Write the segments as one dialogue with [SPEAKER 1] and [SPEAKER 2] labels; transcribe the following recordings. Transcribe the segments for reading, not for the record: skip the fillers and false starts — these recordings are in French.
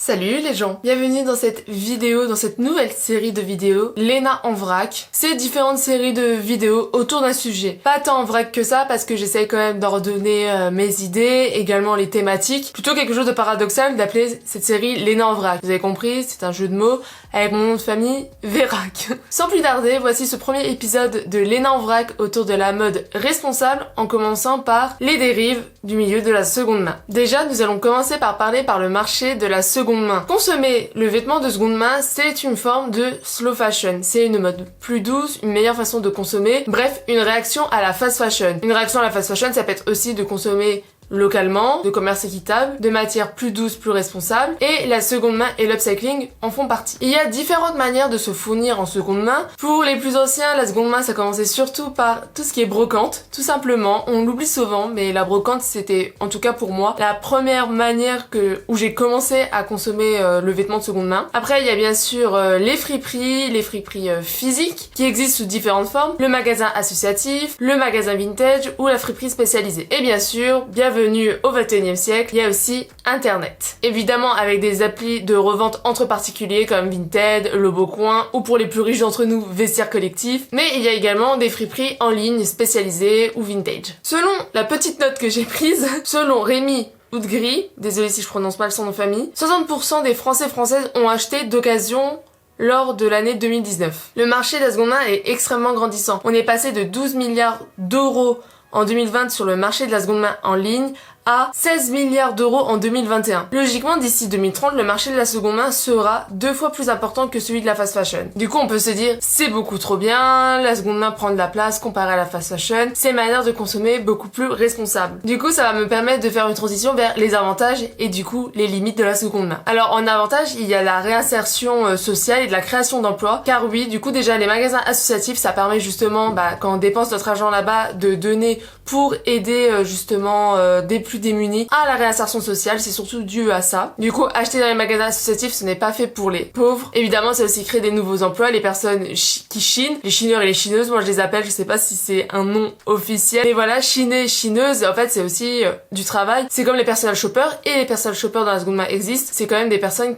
[SPEAKER 1] Salut les gens, bienvenue dans cette vidéo, dans cette nouvelle série de vidéos, Léna en vrac. C'est différentes séries de vidéos autour d'un sujet. Pas tant en vrac que ça parce que j'essaye quand même d'ordonner mes idées, également les thématiques. Plutôt quelque chose de paradoxal d'appeler cette série Léna en vrac. Vous avez compris, c'est un jeu de mots avec mon nom de famille, Vérac. Sans plus tarder, voici ce premier épisode de Léna en vrac autour de la mode responsable en commençant par les dérives du milieu de la seconde main. Déjà, nous allons commencer par parler par le marché de la seconde main. Consommer le vêtement de seconde main, c'est une forme de slow fashion. C'est une mode plus douce, une meilleure façon de consommer. Bref, une réaction à la fast fashion. Une réaction à la fast fashion, ça peut être aussi de consommer localement, de commerce équitable, de matières plus douces, plus responsables, et la seconde main et l'upcycling en font partie. Il y a différentes manières de se fournir en seconde main. Pour les plus anciens, la seconde main, ça commençait surtout par tout ce qui est brocante, tout simplement. On l'oublie souvent, mais la brocante, c'était, en tout cas pour moi, la première manière où j'ai commencé à consommer le vêtement de seconde main. Après, il y a bien sûr les friperies physiques, qui existent sous différentes formes, le magasin associatif, le magasin vintage ou la friperie spécialisée. Et bien sûr, bienvenue au XXIe siècle, il y a aussi Internet. Évidemment avec des applis de revente entre particuliers comme Vinted, Le Beau Coin ou pour les plus riches d'entre nous, Vestiaire Collectif. Mais il y a également des friperies en ligne spécialisées ou vintage. Selon la petite note que j'ai prise, selon Rémi Oudgri, désolé si je prononce mal son nom de famille, 60% des Françaises ont acheté d'occasion lors de l'année 2019. Le marché de la seconde main est extrêmement grandissant. On est passé de 12 milliards d'euros en 2020 sur le marché de la seconde main en ligne à 16 milliards d'euros en 2021. Logiquement, d'ici 2030, le marché de la seconde main sera 2 fois plus important que celui de la fast fashion. Du coup, on peut se dire, c'est beaucoup trop bien, la seconde main prend de la place comparé à la fast fashion, c'est une manière de consommer beaucoup plus responsable. Du coup, ça va me permettre de faire une transition vers les avantages et du coup, les limites de la seconde main. Alors, en avantage, il y a la réinsertion sociale et de la création d'emplois, car oui, du coup, déjà, les magasins associatifs, ça permet justement, quand on dépense notre argent là-bas, de donner pour aider justement des plus démunis à la réinsertion sociale, c'est surtout dû à ça. Du coup, acheter dans les magasins associatifs, ce n'est pas fait pour les pauvres. Évidemment, ça aussi crée des nouveaux emplois, les personnes qui chinent, les chineurs et les chineuses, moi je les appelle, je sais pas si c'est un nom officiel, mais voilà, chiner, chineuse, en fait c'est aussi du travail. C'est comme les personal shoppers, et les personal shoppers dans la seconde main existent, c'est quand même des personnes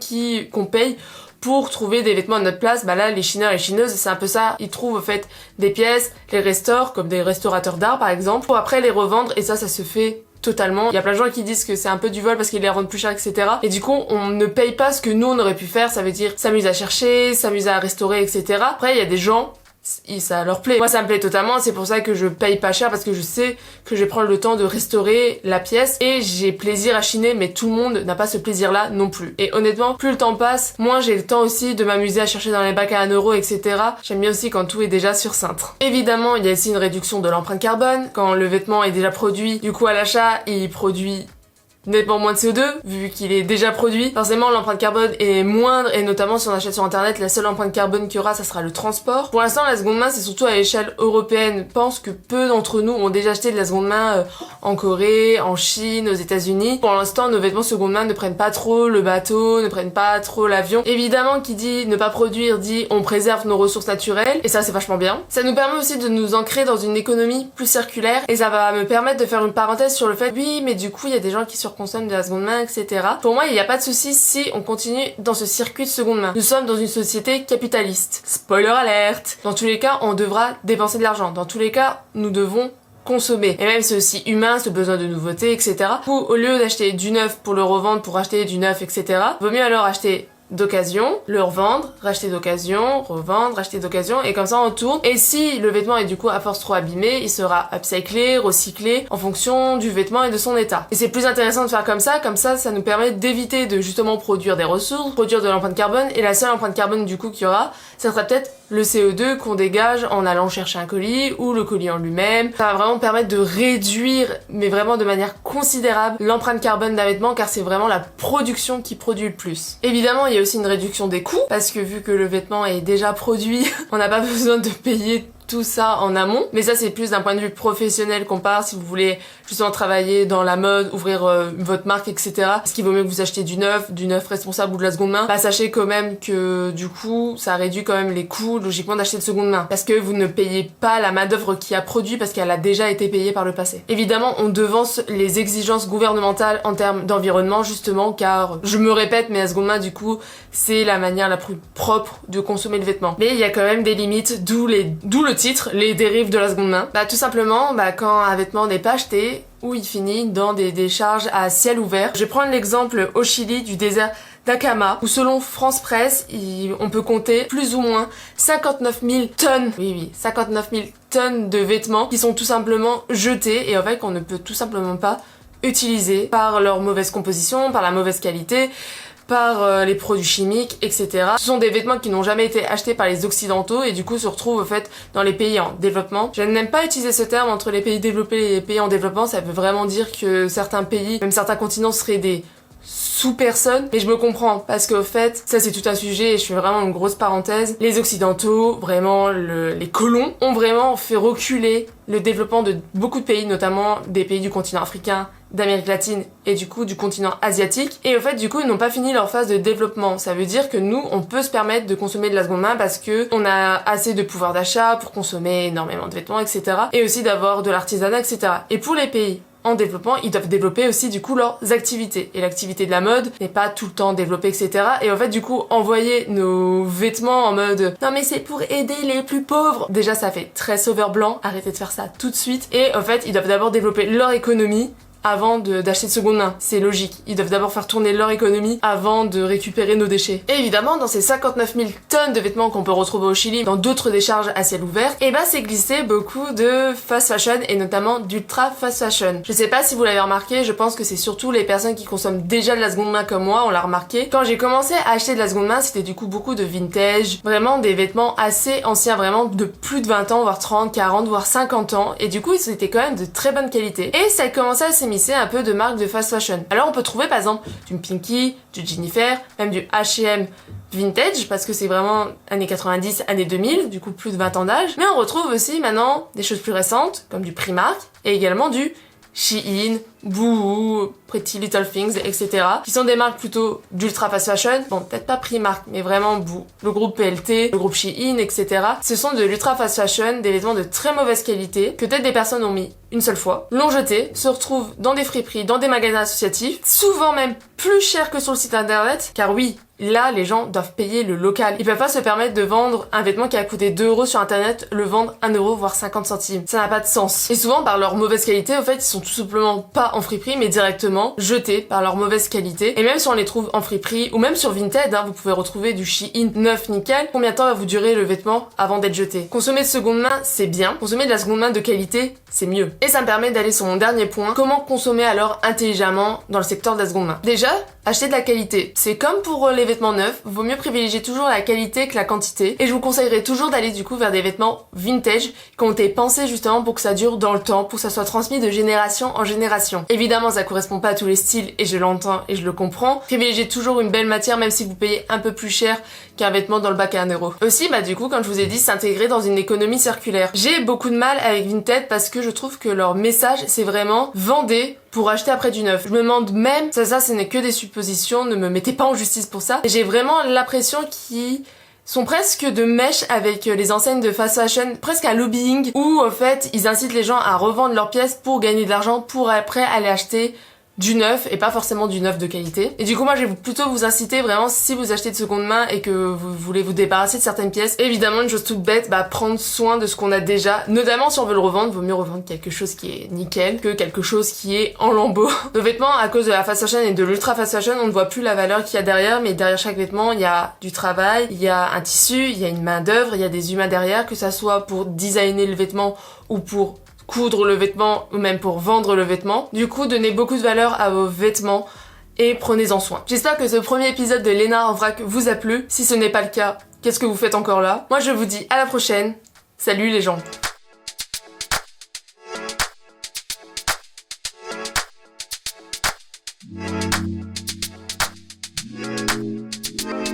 [SPEAKER 1] qu'on paye pour trouver des vêtements à notre place. Là, les chineurs et les chineuses, c'est un peu ça. Ils trouvent, au fait, des pièces, les restaurent, comme des restaurateurs d'art, par exemple, pour après les revendre, et ça se fait totalement. Il y a plein de gens qui disent que c'est un peu du vol parce qu'ils les revendent plus cher, etc. Et du coup, on ne paye pas ce que nous, on aurait pu faire. Ça veut dire s'amuser à chercher, s'amuser à restaurer, etc. Après, il y a des gens, ça leur plaît. Moi, ça me plaît totalement, c'est pour ça que je paye pas cher, parce que je sais que je vais prendre le temps de restaurer la pièce et j'ai plaisir à chiner, mais tout le monde n'a pas ce plaisir-là non plus. Et honnêtement, plus le temps passe, moins j'ai le temps aussi de m'amuser à chercher dans les bacs à 1 euro, etc. J'aime bien aussi quand tout est déjà sur cintre. Évidemment, il y a aussi une réduction de l'empreinte carbone. Quand le vêtement est déjà produit, du coup à l'achat, il produit nettement moins de CO2 vu qu'il est déjà produit. Forcément, l'empreinte carbone est moindre, et notamment si on achète sur internet, la seule empreinte carbone qu'il y aura, ça sera le transport. Pour l'instant, la seconde main, c'est surtout à l'échelle européenne. Je pense que peu d'entre nous ont déjà acheté de la seconde main en Corée, en Chine, aux États-Unis. Pour l'instant, nos vêtements seconde main ne prennent pas trop le bateau, ne prennent pas trop l'avion. Évidemment, qui dit ne pas produire dit on préserve nos ressources naturelles, et ça c'est vachement bien. Ça nous permet aussi de nous ancrer dans une économie plus circulaire, et ça va me permettre de faire une parenthèse sur le fait, oui, mais du coup, il y a des gens qui consomment de la seconde main, etc. Pour moi, il n'y a pas de souci si on continue dans ce circuit de seconde main. Nous sommes dans une société capitaliste. Spoiler alerte! Dans tous les cas, on devra dépenser de l'argent. Dans tous les cas, nous devons consommer. Et même c'est aussi humain, ce besoin de nouveauté, etc. Au lieu d'acheter du neuf pour le revendre, pour acheter du neuf, etc., vaut mieux alors acheter d'occasion, le revendre, racheter d'occasion, revendre, racheter d'occasion, et comme ça on tourne. Et si le vêtement est du coup à force trop abîmé, il sera upcyclé, recyclé en fonction du vêtement et de son état. Et c'est plus intéressant de faire comme ça ça nous permet d'éviter de justement produire des ressources, produire de l'empreinte carbone, et la seule empreinte carbone du coup qu'il y aura, ça sera peut-être le CO2 qu'on dégage en allant chercher un colis, ou le colis en lui-même. Ça va vraiment permettre de réduire, mais vraiment de manière considérable, l'empreinte carbone d'un vêtement, car c'est vraiment la production qui produit le plus. Évidemment, il y a aussi une réduction des coûts, parce que vu que le vêtement est déjà produit, on n'a pas besoin de payer tout ça en amont, mais ça c'est plus d'un point de vue professionnel qu'on parle, si vous voulez justement travailler dans la mode, ouvrir votre marque, etc. Est-ce qu'il vaut mieux que vous achetiez du neuf responsable ou de la seconde main? Bah sachez quand même que du coup ça réduit quand même les coûts logiquement d'acheter de seconde main, parce que vous ne payez pas la main d'œuvre qui a produit parce qu'elle a déjà été payée par le passé. Évidemment on devance les exigences gouvernementales en termes d'environnement justement, car je me répète mais la seconde main du coup c'est la manière la plus propre de consommer le vêtement. Mais il y a quand même des limites, d'où le titre, les dérives de la seconde main. Bah tout simplement, quand un vêtement n'est pas acheté, ou il finit dans des décharges à ciel ouvert. Je vais prendre l'exemple au Chili du désert d'Atacama, où selon France Presse, on peut compter plus ou moins 59 000 tonnes, 59 000 tonnes de vêtements qui sont tout simplement jetés et en fait qu'on ne peut tout simplement pas utiliser par leur mauvaise composition, par la mauvaise qualité, par les produits chimiques, etc. Ce sont des vêtements qui n'ont jamais été achetés par les occidentaux et du coup se retrouvent au fait dans les pays en développement. Je n'aime pas utiliser ce terme entre les pays développés et les pays en développement, ça veut vraiment dire que certains pays, même certains continents seraient des sous-personnes, mais je me comprends parce qu'au fait, ça c'est tout un sujet et je fais vraiment une grosse parenthèse. Les occidentaux, vraiment les colons, ont vraiment fait reculer le développement de beaucoup de pays, notamment des pays du continent africain, d'Amérique latine et du coup du continent asiatique. Et au fait du coup ils n'ont pas fini leur phase de développement. Ça veut dire que nous on peut se permettre de consommer de la seconde main parce que on a assez de pouvoir d'achat pour consommer énormément de vêtements, etc. Et aussi d'avoir de l'artisanat, etc. Et pour les pays en développement, ils doivent développer aussi du coup leurs activités. Et l'activité de la mode n'est pas tout le temps développée, etc. Et en fait du coup envoyer nos vêtements en mode non mais c'est pour aider les plus pauvres, déjà ça fait très sauveur blanc, arrêtez de faire ça tout de suite. Et en fait ils doivent d'abord développer leur économie avant d'acheter de seconde main. C'est logique. Ils doivent d'abord faire tourner leur économie avant de récupérer nos déchets. Et évidemment, dans ces 59 000 tonnes de vêtements qu'on peut retrouver au Chili, dans d'autres décharges à ciel ouvert, c'est glissé beaucoup de fast fashion et notamment d'ultra fast fashion. Je sais pas si vous l'avez remarqué, je pense que c'est surtout les personnes qui consomment déjà de la seconde main comme moi, on l'a remarqué. Quand j'ai commencé à acheter de la seconde main, c'était du coup beaucoup de vintage, vraiment des vêtements assez anciens, vraiment de plus de 20 ans, voire 30, 40, voire 50 ans. Et du coup, ils étaient quand même de très bonne qualité. Et ça a commencé à s'émisser un peu de marques de fast fashion. Alors on peut trouver par exemple du Pinky, du Jennifer, même du H&M vintage parce que c'est vraiment années 90, années 2000, du coup plus de 20 ans d'âge. Mais on retrouve aussi maintenant des choses plus récentes comme du Primark et également du Shein, Boohoo, Pretty Little Things, etc. qui sont des marques plutôt d'ultra fast fashion. Bon, peut-être pas Primark, mais vraiment Boohoo, le groupe PLT, le groupe Shein, etc. Ce sont de l'ultra fast fashion, des vêtements de très mauvaise qualité, que peut-être des personnes ont mis une seule fois, l'ont jeté, se retrouvent dans des friperies, dans des magasins associatifs, souvent même plus cher que sur le site internet, car oui, là, les gens doivent payer le local. Ils peuvent pas se permettre de vendre un vêtement qui a coûté 2 € sur internet, le vendre 1 €, voire 50 centimes. Ça n'a pas de sens. Et souvent, par leur mauvaise qualité, en fait, ils sont tout simplement pas en friperie, mais directement jetés par leur mauvaise qualité. Et même si on les trouve en friperie, ou même sur Vinted, vous pouvez retrouver du Shein neuf nickel. Combien de temps va vous durer le vêtement avant d'être jeté? Consommer de seconde main, c'est bien. Consommer de la seconde main de qualité, c'est mieux. Et ça me permet d'aller sur mon dernier point. Comment consommer alors intelligemment dans le secteur de la seconde main? Déjà, acheter de la qualité. C'est comme pour les vêtements neufs, vaut mieux privilégier toujours la qualité que la quantité. Et je vous conseillerais toujours d'aller du coup vers des vêtements vintage qui ont été pensés justement pour que ça dure dans le temps, pour que ça soit transmis de génération en génération. Évidemment, ça correspond pas à tous les styles et je l'entends et je le comprends. Privilégiez toujours une belle matière même si vous payez un peu plus cher qu'un vêtement dans le bac à 1 €. Aussi, du coup, comme je vous ai dit, s'intégrer dans une économie circulaire. J'ai beaucoup de mal avec Vinted parce que je trouve que leur message, c'est vraiment vendez pour acheter après du neuf. Je me demande même, ça ce n'est que des suppositions, ne me mettez pas en justice pour ça. J'ai vraiment l'impression qu'ils sont presque de mèche avec les enseignes de fast fashion, presque un lobbying, où en fait ils incitent les gens à revendre leurs pièces pour gagner de l'argent, pour après aller acheter du neuf et pas forcément du neuf de qualité. Et du coup moi je vais plutôt vous inciter vraiment, si vous achetez de seconde main et que vous voulez vous débarrasser de certaines pièces, évidemment une chose toute bête, prendre soin de ce qu'on a déjà, notamment si on veut le revendre, vaut mieux revendre quelque chose qui est nickel que quelque chose qui est en lambeaux. Nos vêtements, à cause de la fast fashion et de l'ultra fast fashion, on ne voit plus la valeur qu'il y a derrière, mais derrière chaque vêtement il y a du travail, il y a un tissu, il y a une main d'œuvre, il y a des humains derrière, que ça soit pour designer le vêtement ou pour coudre le vêtement ou même pour vendre le vêtement. Du coup, donnez beaucoup de valeur à vos vêtements et prenez-en soin. J'espère que ce premier épisode de Léna en vrac vous a plu. Si ce n'est pas le cas, qu'est-ce que vous faites encore là? Moi je vous dis à la prochaine. Salut les gens.